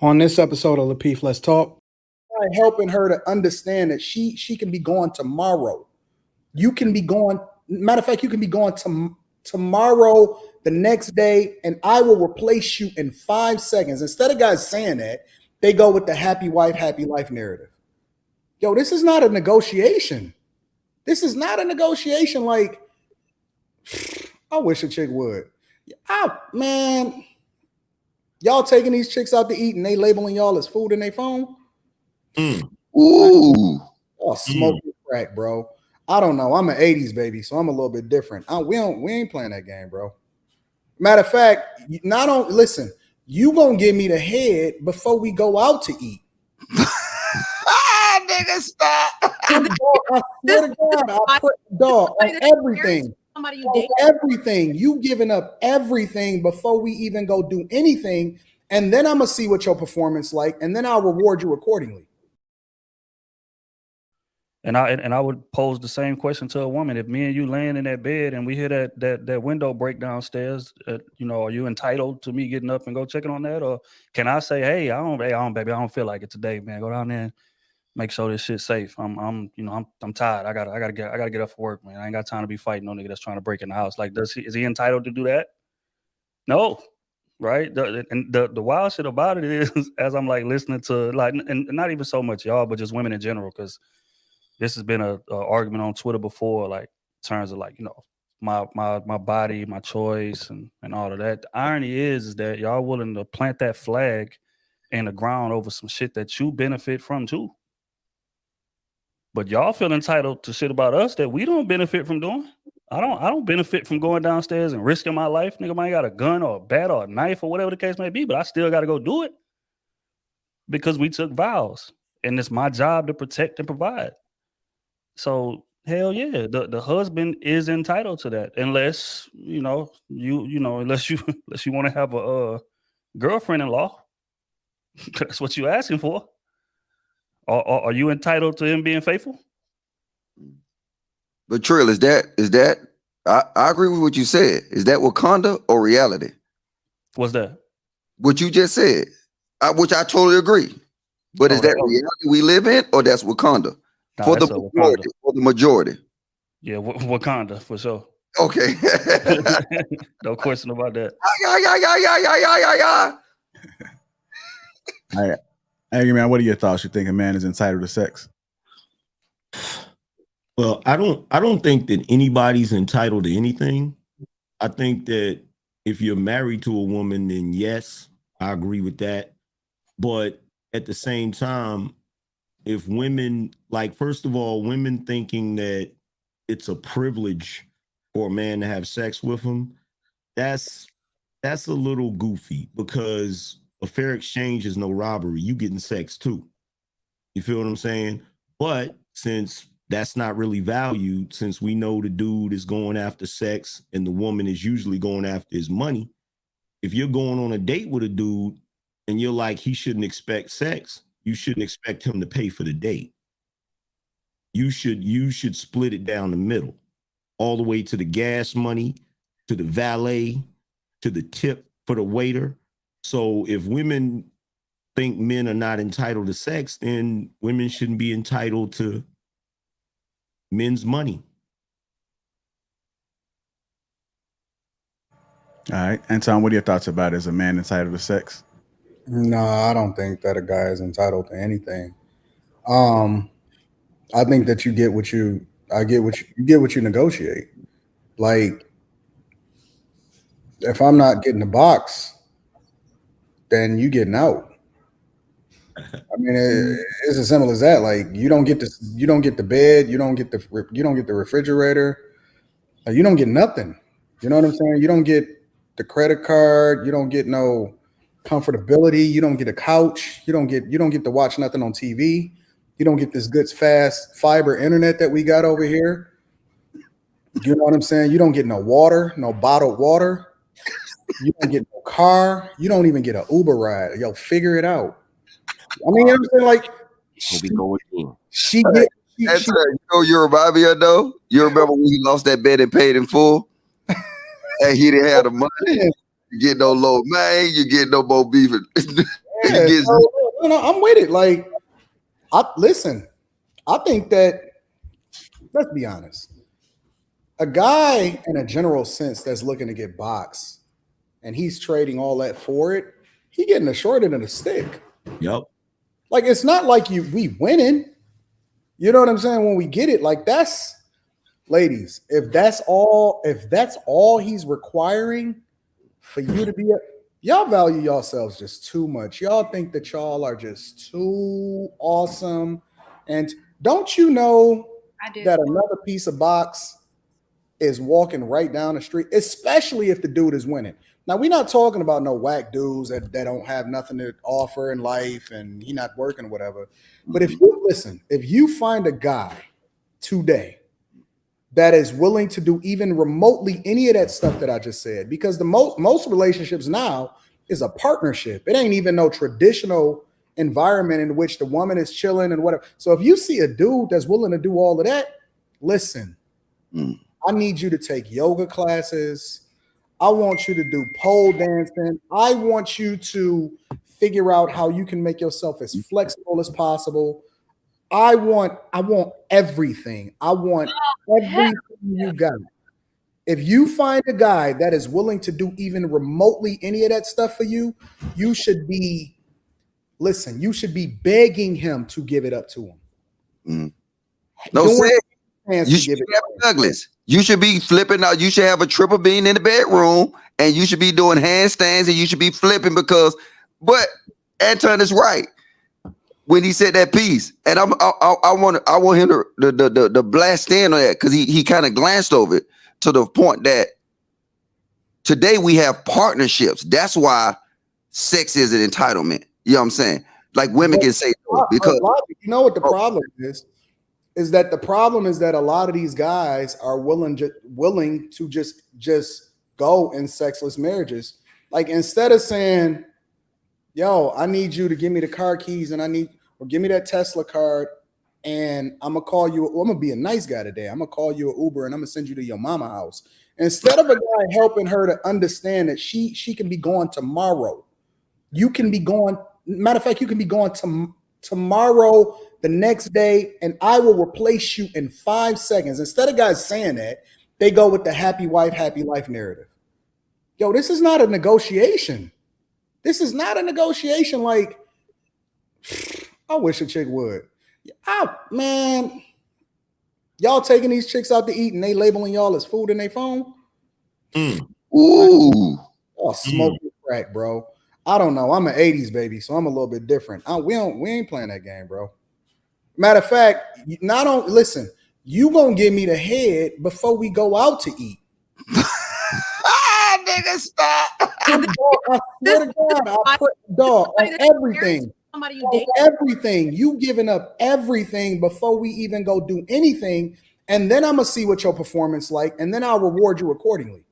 On this episode of Lapeef, Let's Talk. Helping her to understand that she can be gone tomorrow. You can be gone. Matter of fact, you can be gone tomorrow, the next day, and I will replace you in 5 seconds. Instead of guys saying that, they go with the happy wife, happy life narrative. Yo, this is not a negotiation. This is not a negotiation. Like, I wish a chick would. Man, y'all taking these chicks out to eat and they labeling y'all as food in their phone? Ooh. Oh, smoking crack, bro. I don't know. I'm an 80s baby, so I'm a little bit different. We ain't playing that game, bro. Matter of fact, listen, you gonna give me the head before we go out to eat. Nigga, stop. I swear to God, I put dog on everything. On everything. You giving up everything before we even go do anything, and then I'm gonna see what your performance like, and then I'll reward you accordingly. And I would pose the same question to a woman. If me and you laying in that bed and we hear that window break downstairs, are you entitled to me getting up and go checking on that? Or can I say, hey, I don't, baby, I don't feel like it today, man. Go down there and make sure this shit's safe. I'm tired. I gotta get up for work, man. I ain't got time to be fighting no nigga that's trying to break in the house. Like, is he entitled to do that? No. Right. The wild shit about it is, as I'm like listening to and not even so much y'all, but just women in general, because this has been a argument on Twitter before, like in terms of my body, my choice, and all of that. The irony is that y'all willing to plant that flag in the ground over some shit that you benefit from too. But y'all feel entitled to shit about us that we don't benefit from doing. I don't benefit from going downstairs and risking my life. Nigga might got a gun or a bat or a knife or whatever the case may be, but I still got to go do it because we took vows, and it's my job to protect and provide. So hell yeah, the husband is entitled to that, unless unless you want to have a girlfriend-in-law. That's what you're asking for. Are you entitled to him being faithful? But Trill, is that I agree with what you said. Is that Wakanda or reality? What's that? What you just said, which I totally agree. But is that reality we live in, or that's Wakanda? Nah, for the majority. Yeah, Wakanda for sure. Okay. No question about that. All right. Hey, man, what are your thoughts? You think a man is entitled to sex? Well, I don't think that anybody's entitled to anything. I think that if you're married to a woman, then yes, I agree with that. But at the same time, if women, first of all, women thinking that it's a privilege for a man to have sex with them, that's a little goofy, because a fair exchange is no robbery. You getting sex too. You feel what I'm saying? But since that's not really valued, since we know the dude is going after sex and the woman is usually going after his money, if you're going on a date with a dude and you're like, he shouldn't expect sex, you shouldn't expect him to pay for the date. You should split it down the middle, all the way to the gas money, to the valet, to the tip for the waiter. So if women think men are not entitled to sex, then women shouldn't be entitled to men's money. All right. Anton, what are your thoughts about it? Is a man entitled to sex? No, I don't think that a guy is entitled to anything. I think that you get what you negotiate. Like, if I'm not getting the box, then you getting out. I mean, it's as simple as that. Like, you don't get the bed, you don't get the refrigerator, you don't get nothing. You know what I'm saying? You don't get the credit card, you don't get no comfortability, you don't get a couch, you don't get to watch nothing on TV, you don't get this good fast fiber internet that we got over here. You know what I'm saying? You don't get no water, no bottled water. You don't get no car. You don't even get an Uber ride. Yo, figure it out. I mean, you know what I'm saying? Like, you remind me of, though? You remember when he lost that bet and paid in full? And he didn't have the money. You get no low man, you get no more beef. Yeah, so, I'm with it. Like, I think that, let's be honest, a guy in a general sense that's looking to get boxed and he's trading all that for it, he getting a short end of the stick. Yep. Like, it's not like we winning. You know what I'm saying? When we get it, like, that's, ladies, if that's all he's requiring for you to be y'all value yourselves just too much. Y'all think that y'all are just too awesome. And don't you know that another piece of box is walking right down the street, especially if the dude is winning. Now, we're not talking about no whack dudes that don't have nothing to offer in life and he not working or whatever. But if you find a guy today that is willing to do even remotely any of that stuff that I just said, because the most relationships now is a partnership. It ain't even no traditional environment in which the woman is chilling and whatever. So if you see a dude that's willing to do all of that, listen, I need you to take yoga classes. I want you to do pole dancing. I want you to figure out how you can make yourself as flexible as possible. I want everything. I want everything you got. If you find a guy that is willing to do even remotely any of that stuff for you, you should be begging him to give it up to him. No, you should be Douglas. You should be flipping out. You should have a triple bean in the bedroom, and you should be doing handstands, and you should be flipping but Anton is right when he said that piece, and I want him to blast in on that because he kind of glanced over it to the point that today we have partnerships. That's why sex is an entitlement. You know what I'm saying? Like women can say because you know what the problem is that the problem is that a lot of these guys are willing to just go in sexless marriages. Like, instead of saying, yo, I need you to give me the car keys and give me that Tesla card and I'm gonna call you. I'm gonna be a nice guy today. I'm gonna call you an Uber and I'm gonna send you to your mama house. Instead of a guy helping her to understand that she can be gone tomorrow. You can be gone. Matter of fact, you can be gone tomorrow, the next day, and I will replace you in 5 seconds. Instead of guys saying that, they go with the happy wife, happy life narrative. Yo, this is not a negotiation. This is not a negotiation. Like, I wish a chick would. Man, y'all taking these chicks out to eat and they labeling y'all as food in their phone? Ooh. Oh, smoking crack, bro. I don't know. I'm an 80s baby, so I'm a little bit different. We ain't playing that game, bro. Matter of fact, listen, you gonna give me the head before we go out to eat. Nigga, stop. I swear to God, I put dog on everything. On everything. You giving up everything before we even go do anything, and then I'm gonna see what your performance like, and then I'll reward you accordingly.